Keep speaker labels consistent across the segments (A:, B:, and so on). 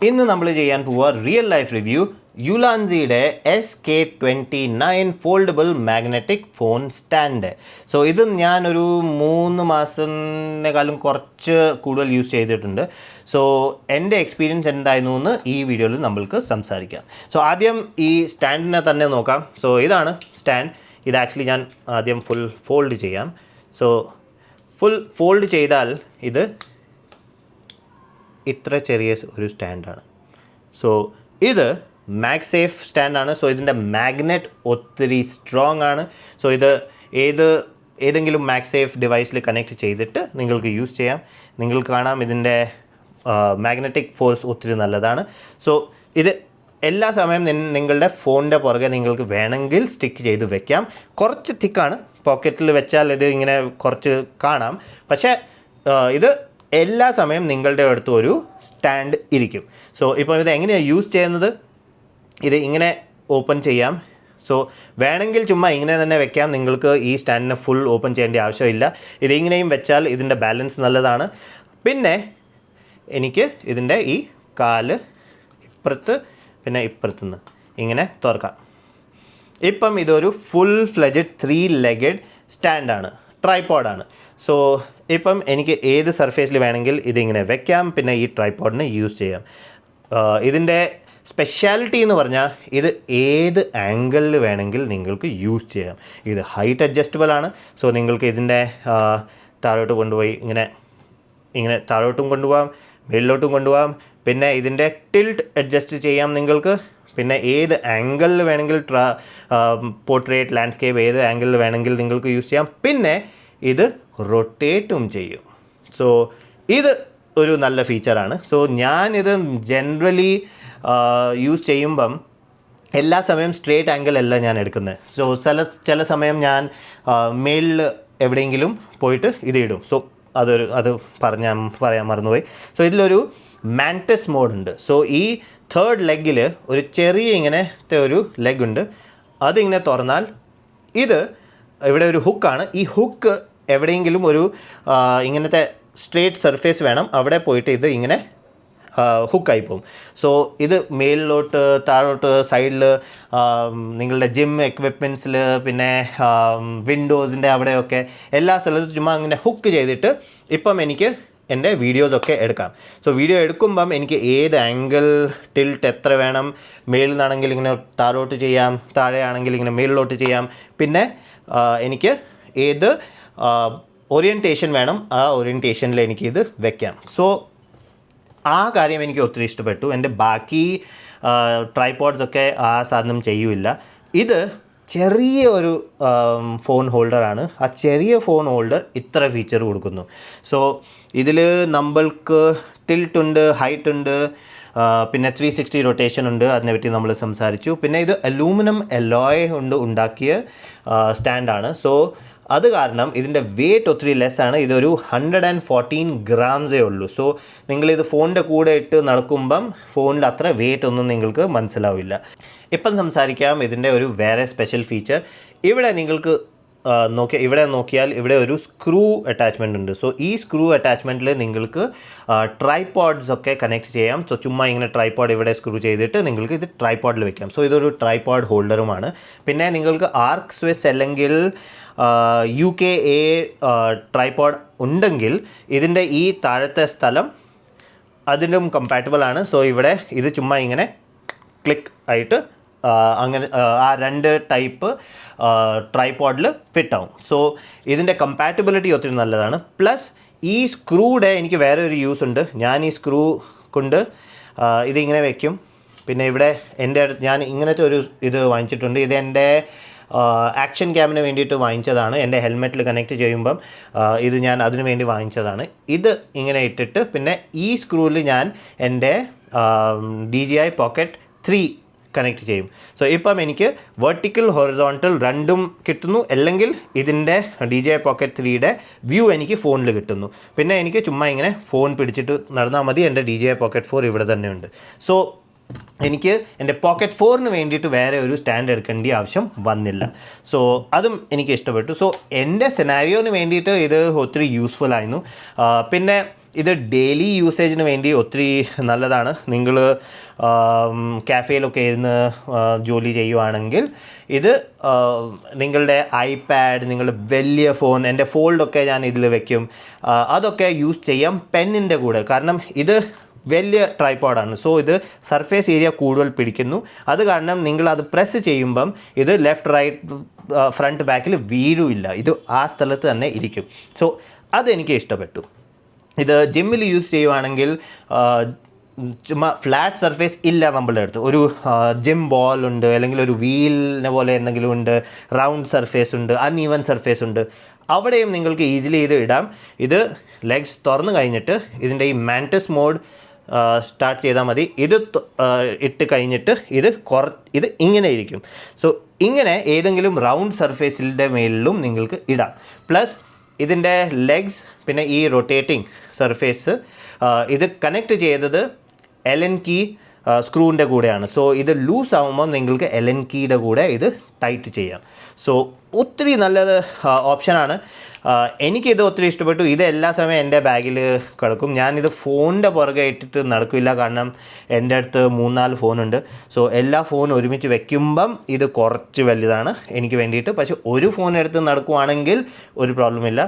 A: ഇന്ന് നമ്മൾ ചെയ്യാൻ പോവുക റിയൽ ലൈഫ് റിവ്യൂ യുലാൻസിയുടെ SK29 foldable magnetic phone stand. So ഇത് ഞാനൊരു 3 മാസത്തിനേക്കാളും കുറച്ച് കൂടുതൽ യൂസ് ചെയ്തിട്ടുണ്ട്. സോ എൻ്റെ എക്സ്പീരിയൻസ് എന്തായിരുന്നു എന്ന് ഈ വീഡിയോയിൽ നമ്മൾക്ക് സംസാരിക്കാം. സോ ആദ്യം ഈ സ്റ്റാൻഡിനെ തന്നെ നോക്കാം. സോ ഇതാണ് സ്റ്റാൻഡ്. ഇത് ആക്ച്വലി ഞാൻ ആദ്യം ഫുൾ ഫോൾഡ് ചെയ്യാം. സോ ഫുൾ ഫോൾഡ് ചെയ്താൽ ഇത് ഇത്ര ചെറിയ ഒരു സ്റ്റാൻഡാണ്. സോ ഇത് മാഗ്സേഫ് സ്റ്റാൻഡാണ്. സോ ഇതിൻ്റെ മാഗ്നറ്റ് ഒത്തിരി സ്ട്രോങ് ആണ്. സോ ഇത് ഏതെങ്കിലും മാഗ്സേഫ് ഡിവൈസിൽ കണക്ട് ചെയ്തിട്ട് നിങ്ങൾക്ക് യൂസ് ചെയ്യാം. നിങ്ങൾക്ക് കാണാം ഇതിൻ്റെ മാഗ്നറ്റിക് ഫോഴ്സ് ഒത്തിരി നല്ലതാണ്. സോ ഇത് എല്ലാ സമയം നിങ്ങളുടെ ഫോണിൻ്റെ പുറകെ നിങ്ങൾക്ക് വേണമെങ്കിൽ സ്റ്റിക്ക് ചെയ്ത് വെക്കാം. കുറച്ച് തിക്കാണ്, പോക്കറ്റിൽ വെച്ചാൽ ഇത് ഇങ്ങനെ കുറച്ച് കാണാം. പക്ഷേ ഇത് എല്ലാ സമയം നിങ്ങളുടെ അടുത്ത് ഒരു സ്റ്റാൻഡ് ഇരിക്കും. സോ ഇപ്പോൾ ഇത് എങ്ങനെയാണ് യൂസ് ചെയ്യുന്നത്? ഇത് ഇങ്ങനെ ഓപ്പൺ ചെയ്യാം. സോ വേണമെങ്കിൽ ചുമ്മാ ഇങ്ങനെ തന്നെ വെക്കാം. നിങ്ങൾക്ക് ഈ സ്റ്റാൻഡിനെ ഫുൾ ഓപ്പൺ ചെയ്യേണ്ട ആവശ്യമില്ല. ഇതിങ്ങനെയും വെച്ചാൽ ഇതിൻ്റെ ബാലൻസ് നല്ലതാണ്. പിന്നെ എനിക്ക് ഇതിൻ്റെ ഈ കാല് ഇപ്പുറത്ത് പിന്നെ ഇപ്പുറത്തുനിന്ന് ഇങ്ങനെ തുറക്കാം. ഇപ്പം ഇതൊരു ഫുൾ ഫ്ലെഡ്ജഡ് 3 ലെഗഡ് സ്റ്റാൻഡാണ്, ട്രൈപോഡാണ്. സോ ഇപ്പം എനിക്ക് ഏത് സർഫേസിൽ വേണമെങ്കിൽ ഇതിങ്ങനെ വെക്കാം. പിന്നെ ഈ ട്രൈപോഡിന് യൂസ് ചെയ്യാം. ഇതിൻ്റെ സ്പെഷ്യാലിറ്റി എന്ന് പറഞ്ഞാൽ ഇത് ഏത് ആംഗിളിൽ വേണമെങ്കിൽ നിങ്ങൾക്ക് യൂസ് ചെയ്യാം. ഇത് ഹൈറ്റ് അഡ്ജസ്റ്റബിൾ ആണ്. സോ നിങ്ങൾക്ക് ഇതിൻ്റെ താഴോട്ട് കൊണ്ടുപോയി ഇങ്ങനെ താഴോട്ടും കൊണ്ടുപോകാം, മുകളിലോട്ടും കൊണ്ടുപോകാം. പിന്നെ ഇതിൻ്റെ ടിൽറ്റ് അഡ്ജസ്റ്റ് ചെയ്യാം നിങ്ങൾക്ക്. പിന്നെ ഏത് ആംഗിളിൽ വേണമെങ്കിൽ പോർട്രേറ്റ്, ലാൻഡ്സ്കേപ്പ് ഏത് ആംഗിളിൽ വേണമെങ്കിൽ നിങ്ങൾക്ക് യൂസ് ചെയ്യാം. പിന്നെ ഇത് റൊട്ടേറ്റും ചെയ്യും. സോ ഇത് ഒരു നല്ല ഫീച്ചറാണ്. സോ ഞാനിത് ജനറലി യൂസ് ചെയ്യുമ്പം എല്ലാ സമയം സ്ട്രേറ്റ് ആംഗിൾ അല്ല ഞാൻ എടുക്കുന്നത്. സോ ചില സമയം ഞാൻ മേളിൽ എവിടെയെങ്കിലും പോയിട്ട് ഇത് ഇടും. സോ അത് പറയാൻ മറന്നുപോയി. സോ ഇതിലൊരു മാൻറ്റസ് മോഡ് ഉണ്ട്. സോ ഈ 3rd ലെഗിൽ ഒരു ചെറിയ ഇങ്ങനത്തെ ഒരു ലെഗ് ഉണ്ട്. അതിങ്ങനെ തുറന്നാൽ ഇത് ഇവിടെ ഒരു ഹുക്കാണ്. ഈ ഹുക്ക് എവിടെയെങ്കിലും ഒരു ഇങ്ങനത്തെ സ്ട്രേറ്റ് സർഫേസ് വേണം, അവിടെ പോയിട്ട് ഇത് ഇങ്ങനെ ഹുക്കായി പോകും. സോ ഇത് മേലിലോട്ട്, താഴോട്ട്, സൈഡിൽ, നിങ്ങളുടെ ജിം എക്വിപ്മെൻറ്റ്സിൽ, പിന്നെ വിൻഡോസിൻ്റെ അവിടെയൊക്കെ എല്ലാ സ്ഥലത്തും ചുമ്മാ ഇങ്ങനെ ഹുക്ക് ചെയ്തിട്ട് ഇപ്പം എനിക്ക് എൻ്റെ വീഡിയോസൊക്കെ എടുക്കാം. സോ വീഡിയോ എടുക്കുമ്പം എനിക്ക് ഏത് ആംഗിൾ, ടിൽറ്റ് എത്ര വേണം, മേളിൽ നിന്നാണെങ്കിൽ ഇങ്ങനെ താഴോട്ട് ചെയ്യാം, താഴെയാണെങ്കിൽ ഇങ്ങനെ മേളിലോട്ട് ചെയ്യാം. പിന്നെ എനിക്ക് ഏത് ഓറിയൻറ്റേഷൻ വേണം ആ ഓറിയൻറ്റേഷനിൽ എനിക്കിത് വെക്കാം. സോ ആ കാര്യം എനിക്ക് ഒത്തിരി ഇഷ്ടപ്പെട്ടു. എൻ്റെ ബാക്കി ട്രൈപോഡ്സൊക്കെ ആ സാധനം ചെയ്യില്ല. ഇത് ചെറിയ ഒരു ഫോൺ ഹോൾഡറാണ്. ആ ചെറിയ ഫോൺ ഹോൾഡർ ഇത്ര ഫീച്ചർ കൊടുക്കുന്നു. സോ ഇതിൽ നമ്മൾക്ക് ടിൽറ്റ് ഉണ്ട്, ഹൈറ്റ് ഉണ്ട്, പിന്നെ 360 റൊട്ടേഷൻ ഉണ്ട്. അതിനെപ്പറ്റി നമ്മൾ സംസാരിച്ചു. പിന്നെ ഇത് അലൂമിനിയം അലോയ് കൊണ്ട് ഉണ്ടാക്കിയ സ്റ്റാൻഡാണ്. സോ അത് കാരണം ഇതിൻ്റെ വെയ്റ്റ് ഒത്തിരി ലെസ്സാണ്. ഇതൊരു 114 ഗ്രാംസേ ഉള്ളൂ. സോ നിങ്ങളിത് ഫോണിൻ്റെ കൂടെ ഇട്ട് നടക്കുമ്പം ഫോണിൽ അത്ര വെയ്റ്റ് ഒന്നും നിങ്ങൾക്ക് മനസ്സിലാവില്ല. ഇപ്പം സംസാരിക്കാം ഇതിൻ്റെ ഒരു വേറെ സ്പെഷ്യൽ ഫീച്ചർ. ഇവിടെ നിങ്ങൾക്ക് ഇവിടെ നോക്കിയാൽ ഇവിടെ ഒരു സ്ക്രൂ അറ്റാച്ച്മെൻ്റ് ഉണ്ട്. സോ ഈ സ്ക്രൂ അറ്റാച്ച്മെൻറ്റിൽ നിങ്ങൾക്ക് ട്രൈപോഡ്സ് ഒക്കെ കണക്ട് ചെയ്യാം. സോ ചുമ്മാ ഇങ്ങനെ ട്രൈപോഡ് ഇവിടെ സ്ക്രൂ ചെയ്തിട്ട് നിങ്ങൾക്ക് ഇത് ട്രൈപോഡിൽ വെക്കാം. സോ ഇതൊരു ട്രൈപോഡ് ഹോൾഡറുമാണ്. പിന്നെ നിങ്ങൾക്ക് ആർക്ക് സ്വിസ് അല്ലെങ്കിൽ UKA ട്രൈപോഡ് ഉണ്ടെങ്കിൽ ഇതിൻ്റെ ഈ താഴത്തെ സ്ഥലം അതിനും കമ്പാറ്റബിൾ ആണ്. സോ ഇവിടെ ഇത് ചുമ്മാ ഇങ്ങനെ ക്ലിക്ക് ആയിട്ട് അങ്ങനെ ആ 2 ടൈപ്പ് ട്രൈപോഡിൽ ഫിറ്റ് ആവും. സോ ഇതിൻ്റെ കമ്പാറ്റബിലിറ്റി ഒത്തിരി നല്ലതാണ്. പ്ലസ് ഈ സ്ക്രൂയുടെ എനിക്ക് വേറെ ഒരു യൂസ് ഉണ്ട്. ഞാൻ ഈ സ്ക്രൂ കൊണ്ട് ഇതിങ്ങനെ വയ്ക്കും. പിന്നെ ഇവിടെ ഞാൻ ഇങ്ങനത്തെ ഒരു ഇത് വാങ്ങിച്ചിട്ടുണ്ട്. ഇത് എൻ്റെ ആക്ഷൻ ക്യാമിന് വേണ്ടിയിട്ട് വാങ്ങിച്ചതാണ്. എൻ്റെ ഹെൽമെറ്റിൽ കണക്ട് ചെയ്യുമ്പം ഇത് ഞാൻ അതിനു വേണ്ടി വാങ്ങിച്ചതാണ്. ഇത് ഇങ്ങനെ ഇട്ടിട്ട് പിന്നെ ഈ സ്ക്രൂവിൽ ഞാൻ എൻ്റെ DJI Pocket 3 കണക്ട് ചെയ്യും. സോ ഇപ്പം എനിക്ക് വെർട്ടിക്കൽ, ഹൊറിസോണ്ടൽ രണ്ടും കിട്ടുന്നു. അല്ലെങ്കിൽ ഇതിൻ്റെ DJI Pocket 3യുടെ വ്യൂ എനിക്ക് ഫോണിൽ കിട്ടുന്നു. പിന്നെ എനിക്ക് ചുമ്മാ ഇങ്ങനെ ഫോൺ പിടിച്ചിട്ട് നടന്നാൽ മതി. എൻ്റെ DJI Pocket 4 ഇവിടെ തന്നെ ഉണ്ട്. സോ എനിക്ക് എൻ്റെ പോക്കറ്റ് 4ന് വേണ്ടിയിട്ട് വേറെ ഒരു സ്റ്റാൻഡ് എടുക്കേണ്ട ആവശ്യം വന്നില്ല. സോ അതും എനിക്ക് ഇഷ്ടപ്പെട്ടു. സോ എൻ്റെ സെനാരിയോന് വേണ്ടിയിട്ട് ഇത് ഒത്തിരി യൂസ്ഫുൾ ആയിരുന്നു. പിന്നെ ഇത് ഡെയിലി യൂസേജിന് വേണ്ടി ഒത്തിരി നല്ലതാണ്. നിങ്ങൾ കാഫേയിലൊക്കെ ഇരുന്ന് ജോലി ചെയ്യുവാണെങ്കിൽ ഇത് നിങ്ങളുടെ ഐപാഡ്, നിങ്ങളുടെ വലിയ ഫോൺ, എൻ്റെ ഫോൾഡൊക്കെ ഞാൻ ഇതിൽ വെക്കും, അതൊക്കെ യൂസ് ചെയ്യാം പെന്നിൻ്റെ കൂടെ. കാരണം ഇത് വലിയ ട്രൈപോഡാണ്. സോ ഇത് സർഫേസ് ഏരിയ കൂടുതൽ പിടിക്കുന്നു. അത് കാരണം നിങ്ങളത് പ്രസ് ചെയ്യുമ്പം ഇത് ലെഫ്റ്റ് റൈറ്റ് ഫ്രണ്ട് ബാക്കിൽ വീഴുമില്ല, ഇത് ആ സ്ഥലത്ത് തന്നെ ഇരിക്കും. സോ അതെനിക്ക് ഇഷ്ടപ്പെട്ടു. ഇത് ജിമ്മിൽ യൂസ് ചെയ്യുവാണെങ്കിൽ ചുമ്മാ ഫ്ലാറ്റ് സർഫേസ് ഇല്ല നമ്മളുടെ അടുത്ത്. ഒരു ജിം ബോൾ ഉണ്ട്, അല്ലെങ്കിൽ ഒരു വീലിനെ പോലെ എന്തെങ്കിലും ഉണ്ട്, റൗണ്ട് സർഫേസ് ഉണ്ട്, അൺഈവൻ സർഫേസ് ഉണ്ട്, അവിടെയും നിങ്ങൾക്ക് ഈസിലി ഇത് ഇടാം. ഇത് ലെഗ്സ് തുറന്നു കഴിഞ്ഞിട്ട് ഇതിൻ്റെ ഈ മാൻറ്റസ് മോഡ് സ്റ്റാർട്ട് ചെയ്താൽ മതി. ഇത് ഇട്ട് കഴിഞ്ഞിട്ട് ഇത് ഇങ്ങനെ ഇരിക്കും. സോ ഇങ്ങനെ ഏതെങ്കിലും റൗണ്ട് സർഫേസിൻ്റെ മേലിലും നിങ്ങൾക്ക് ഇടാം. പ്ലസ് ഇതിൻ്റെ ലെഗ്സ്, പിന്നെ ഈ റൊട്ടേറ്റിംഗ് സർഫേസ്, ഇത് കണക്ട് ചെയ്തത് എലൻ കീ സ്ക്രൂവിൻ്റെ കൂടെയാണ്. സോ ഇത് ലൂസ് ആകുമ്പോൾ നിങ്ങൾക്ക് എലൻ കീയുടെ കൂടെ ഇത് ടൈറ്റ് ചെയ്യാം. സോ ഒത്തിരി നല്ലത് ഓപ്ഷനാണ്. എനിക്കിത് ഒത്തിരി ഇഷ്ടപ്പെട്ടു. ഇത് എല്ലാ സമയം എൻ്റെ ബാഗിൽ കിടക്കും. ഞാനിത് ഫോണിൻ്റെ പുറകെ ഇട്ടിട്ട് നടക്കില്ല, കാരണം എൻ്റെ അടുത്ത് 3-4 ഫോണുണ്ട്. സോ എല്ലാ ഫോൺ ഒരുമിച്ച് വെക്കുമ്പം ഇത് കുറച്ച് വലുതാണ് എനിക്ക് വേണ്ടിയിട്ട്. പക്ഷെ ഒരു ഫോൺ എടുത്ത് നടക്കുവാണെങ്കിൽ ഒരു പ്രോബ്ലമില്ല.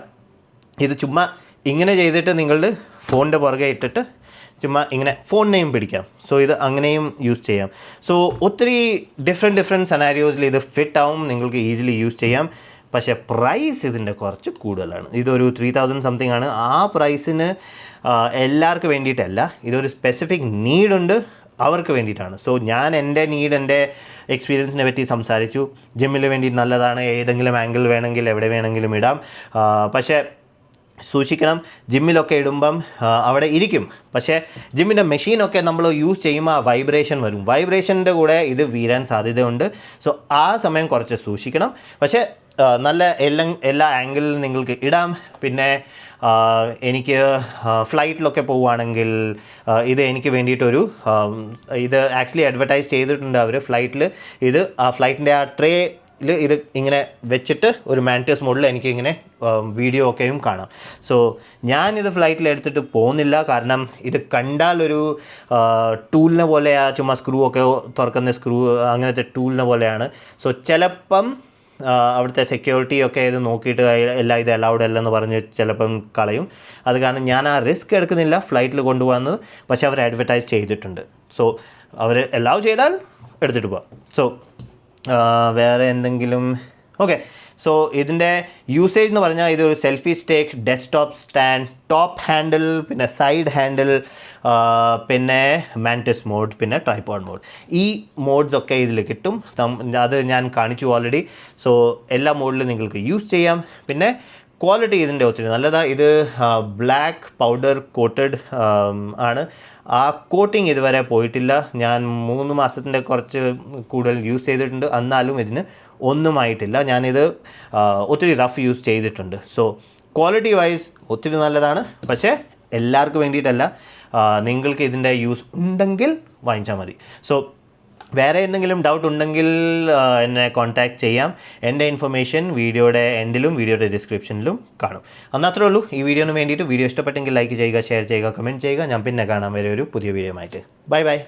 A: ഇത് ചുമ്മാ ഇങ്ങനെ ചെയ്തിട്ട് നിങ്ങളുടെ ഫോണിൻ്റെ പുറകെ ഇട്ടിട്ട് ചുമ്മാ ഇങ്ങനെ ഫോണിനെയും പിടിക്കാം. സോ ഇത് അങ്ങനെയും യൂസ് ചെയ്യാം. സോ ഒത്തിരി ഡിഫറെൻറ്റ് സെനാരിയോസിൽ ഇത് ഫിറ്റ് ആവും, നിങ്ങൾക്ക് ഈസിലി യൂസ് ചെയ്യാം. പക്ഷേ പ്രൈസ് ഇതിൻ്റെ കുറച്ച് കൂടുതലാണ്. ഇതൊരു 3000 സംതിങ് ആണ്. ആ പ്രൈസിന് എല്ലാവർക്കും വേണ്ടിയിട്ടല്ല, ഇതൊരു സ്പെസിഫിക് നീഡുണ്ട്, അവർക്ക് വേണ്ടിയിട്ടാണ്. സോ ഞാൻ എൻ്റെ എക്സ്പീരിയൻസിനെ പറ്റി സംസാരിച്ചു. ജിമ്മിൽ വേണ്ടി നല്ലതാണ്, ഏതെങ്കിലും ആംഗിൾ വേണമെങ്കിൽ എവിടെ വേണമെങ്കിലും ഇടാം. പക്ഷേ സൂക്ഷിക്കണം, ജിമ്മിലൊക്കെ ഇടുമ്പം അവിടെ ഇരിക്കും. പക്ഷേ ജിമ്മിൻ്റെ മെഷീനൊക്കെ നമ്മൾ യൂസ് ചെയ്യുമ്പോൾ വൈബ്രേഷൻ വരും. വൈബ്രേഷൻ്റെ കൂടെ ഇത് വീഴാൻ സാധ്യതയുണ്ട്. സോ ആ സമയം കുറച്ച് സൂക്ഷിക്കണം. പക്ഷേ നല്ല എല്ലാ ആംഗിളിലും നിങ്ങൾക്ക് ഇടാം. പിന്നെ എനിക്ക് ഫ്ലൈറ്റിലൊക്കെ പോവുകയാണെങ്കിൽ ഇത് എനിക്ക് വേണ്ടിയിട്ടൊരു ഇത് ആക്ച്വലി അഡ്വർടൈസ് ചെയ്തിട്ടുണ്ട് അവർ ഫ്ലൈറ്റിൽ. ഇത് ആ ഫ്ലൈറ്റിൻ്റെ ആ ട്രേയിൽ ഇത് ഇങ്ങനെ വെച്ചിട്ട് ഒരു മാൻറ്റസ് മോഡിൽ എനിക്കിങ്ങനെ വീഡിയോ ഒക്കെയും കാണാം. സോ ഞാനിത് ഫ്ലൈറ്റിൽ എടുത്തിട്ട് പോകുന്നില്ല, കാരണം ഇത് കണ്ടാൽ ഒരു ടൂളിനെ പോലെയാ, ചുമ്മാ സ്ക്രൂ ഒക്കെ തുറക്കുന്ന സ്ക്രൂ അങ്ങനത്തെ ടൂളിനെ പോലെയാണ്. സോ ചിലപ്പം അവിടുത്തെ സെക്യൂരിറ്റി ഒക്കെ ഇത് നോക്കിയിട്ട് എല്ലാം ഇത് അലൗഡ് അല്ലെന്ന് പറഞ്ഞ് ചിലപ്പം കളയും. അത് കാരണം ഞാൻ ആ റിസ്ക് എടുക്കുന്നില്ല ഫ്ലൈറ്റിൽ കൊണ്ടുപോകുന്നത്. പക്ഷേ അവർ അഡ്വർടൈസ് ചെയ്തിട്ടുണ്ട്. സോ അവർ അലൗ ചെയ്താൽ എടുത്തിട്ട് പോവാം. സോ വേറെ എന്തെങ്കിലും ഓക്കെ. സോ ഇതിൻ്റെ യൂസേജ് എന്ന് പറഞ്ഞാൽ ഇതൊരു സെൽഫി സ്റ്റേക്ക്, ഡെസ്ക്ടോപ്പ് സ്റ്റാൻഡ്, ടോപ്പ് ഹാൻഡിൽ, പിന്നെ സൈഡ് ഹാൻഡിൽ, പിന്നെ മാൻറ്റസ് മോഡ്, പിന്നെ ട്രൈപോഡ് മോഡ്. ഈ മോഡ്സ് ഒക്കെ ഇതിൽ കിട്ടും. അത് ഞാൻ കാണിച്ചു ഓൾറെഡി. സോ എല്ലാ മോഡിലും നിങ്ങൾക്ക് യൂസ് ചെയ്യാം. പിന്നെ ക്വാളിറ്റി ഇതിൻ്റെ ഒത്തിരി നല്ലതാണ്. ഇത് ബ്ലാക്ക് പൗഡർ കോട്ടഡ് ആണ്. ആ കോട്ടിങ് ഇതുവരെ പോയിട്ടില്ല. ഞാൻ 3 മാസത്തിൻ്റെ കുറച്ച് കൂടുതൽ യൂസ് ചെയ്തിട്ടുണ്ട്, എന്നാലും ഇതിന് ഒന്നുമായിട്ടില്ല. ഞാനിത് ഒത്തിരി റഫ് യൂസ് ചെയ്തിട്ടുണ്ട്. സോ ക്വാളിറ്റി വൈസ് ഒത്തിരി നല്ലതാണ്. പക്ഷേ എല്ലാവർക്കും വേണ്ടിയിട്ടല്ല, നിങ്ങൾക്ക് ഇതിൻ്റെ യൂസ് ഉണ്ടെങ്കിൽ വാങ്ങിച്ചാൽ മതി. സോ വേറെ എന്തെങ്കിലും ഡൗട്ട് ഉണ്ടെങ്കിൽ എന്നെ കോൺടാക്റ്റ് ചെയ്യാം. എൻ്റെ ഇൻഫർമേഷൻ വീഡിയോയുടെ എൻഡിലും വീഡിയോയുടെ ഡിസ്ക്രിപ്ഷനിലും കാണും. അത്രേ ഉള്ളൂ. ഈ വീഡിയോന് വേണ്ടിയിട്ട് വീഡിയോ ഇഷ്ടപ്പെട്ടെങ്കിൽ ലൈക്ക് ചെയ്യുക, ഷെയർ ചെയ്യുക, കമൻറ്റ് ചെയ്യുക. ഞാൻ പിന്നെ കാണാൻ വരെ ഒരു പുതിയ വീഡിയോ ആയിട്ട്. Bye bye.